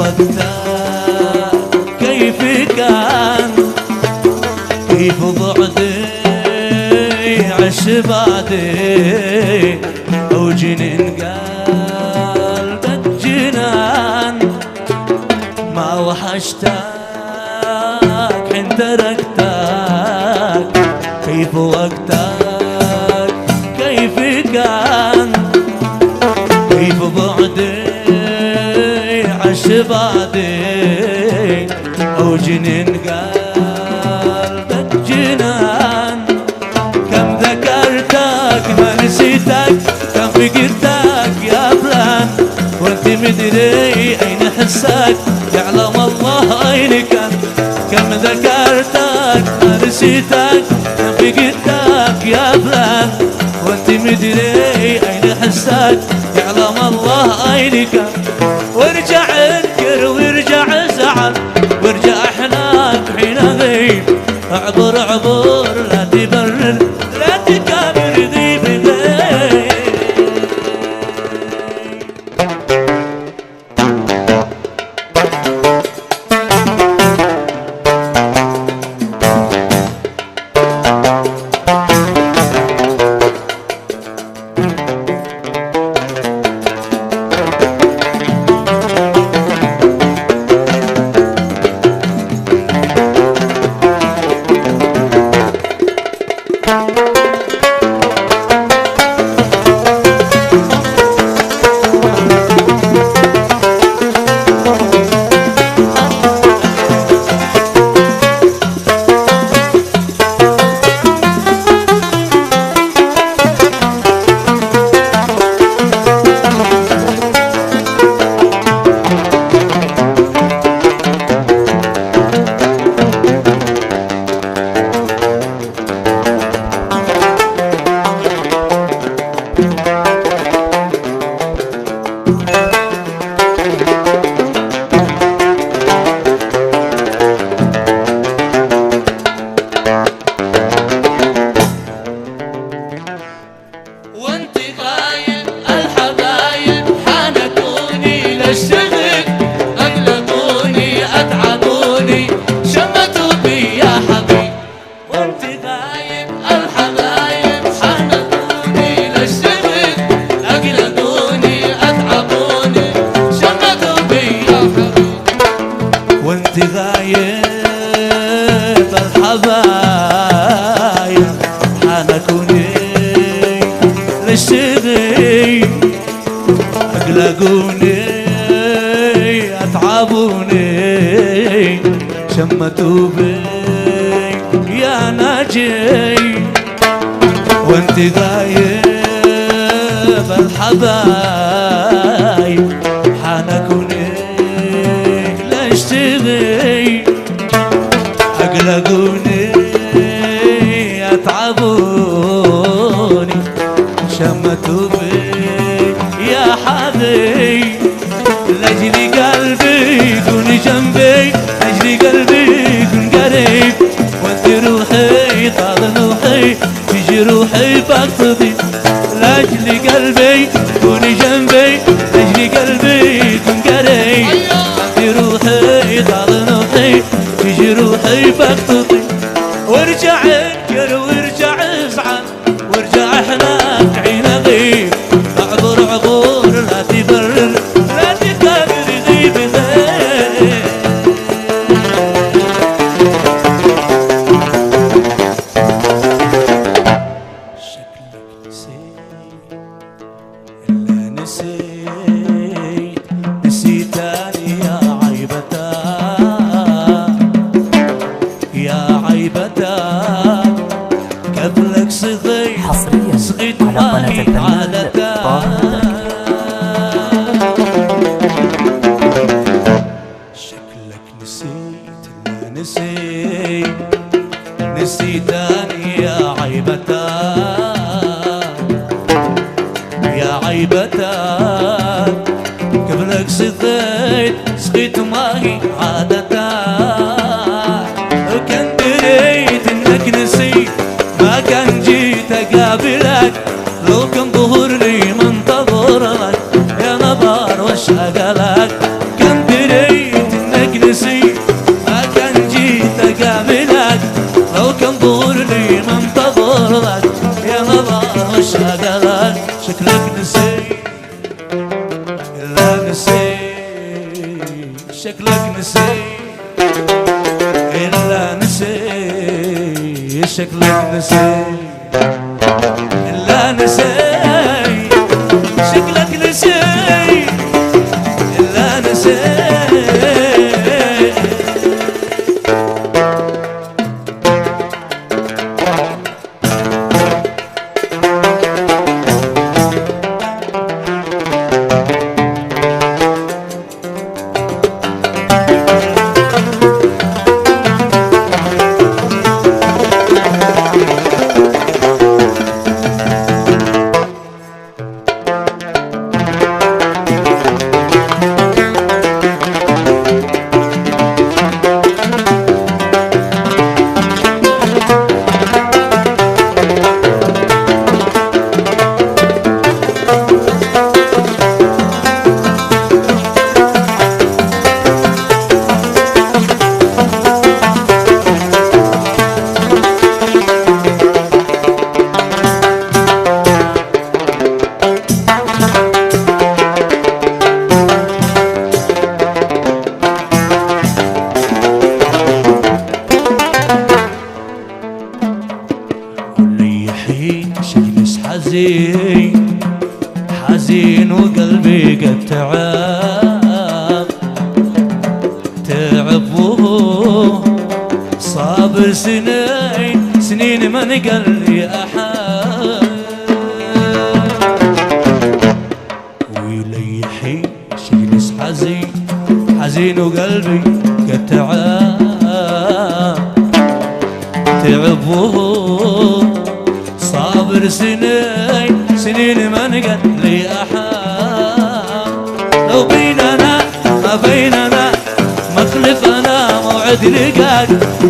وقتها كيف كان، كيف بعدي عش بعدي أو جنين قلبك جنان، ما وحشتك حين تركتك، كيف وقتك كيف كان، كيف بعدي عش بعدي أو جنين قلبك جنان، كم ذكرتك ما نسيتك، كم فكرتك يا فلان، وانت مدري اين حسك يعلم الله اين كان، كم ذكرتك ما نسيتك، كم فكرتك يا فلان، وانت مدري اين حسك يعلم الله اين كان، وارجع انكر وارجع زعل وارجع احناك حين غيب، اعبر اعبر لا تبرر لا تكابر ذي بغيب. وانت غايب الحبايب حنكوني للشغي، اقلقوني اتعبوني شمتوا بي يا ناجي، وانت غايب الحبايب حنكوني اشتغي، اقلقوني اتعبوني شمتوا بي يا حبيبي، لاجلي قلبي كوني جنبي، لاجلي قلبي كن قريب، وانت روحي طال روحي تجي روحي فاقتضي، لاجلي قلبي كوني جنبي، لاجلي قلبي كن قريب، روحي طال روحي تجي روحي فاقتضي، وارجع انكر وارجع ازعل وارجع احناك حين اغيب، اعبر عبور لا تبرر لا تكابر غيب غيب. شكلك نسيت الا نسيت نسيتني يا قبلك صغير حصريا صغيت على قناة الفنان طه شكلك نسيت لا نسيت نسيتني يا عيبتك، قبلك صغيت ماهي عادتك، كان دريت انك نسيت ما كان جيت اقابلك، لو كان ظهر لي منتظر لك يا نبار وش اقلك، كان دريت لي منتظر لك يا نظر الشغلات شكلك نسيت إلا نسيت شكلك نسيت إلا نسيت شكلك نسيت إلا نسيت شكلك نسيت إلا نسيت شجلس حزين حزين وقلبي قد تعب وهو صابر سنين ما نقل لي أحد ويليحي شجلس حزين وقلبي قد تعب وهو صابر سنين ما نقل لي أحد لو بيننا ما بيننا مخلفنا موعد لقاك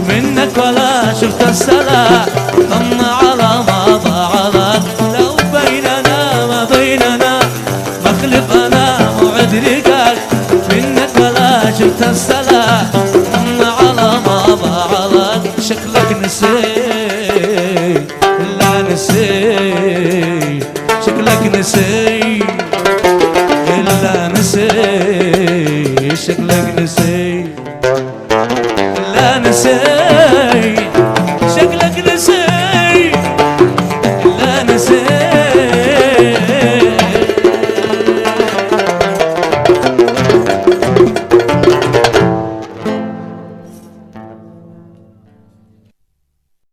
منك ولا شفت السلام ضم على ما ضاع لك لو بيننا ما بيننا مخلفنا موعد لقاك منك ولا شفت السلام ضم على ما ضاع لك شكلك نسيت نسيت شكلك نسيت إلا نسيت شكلك نسيت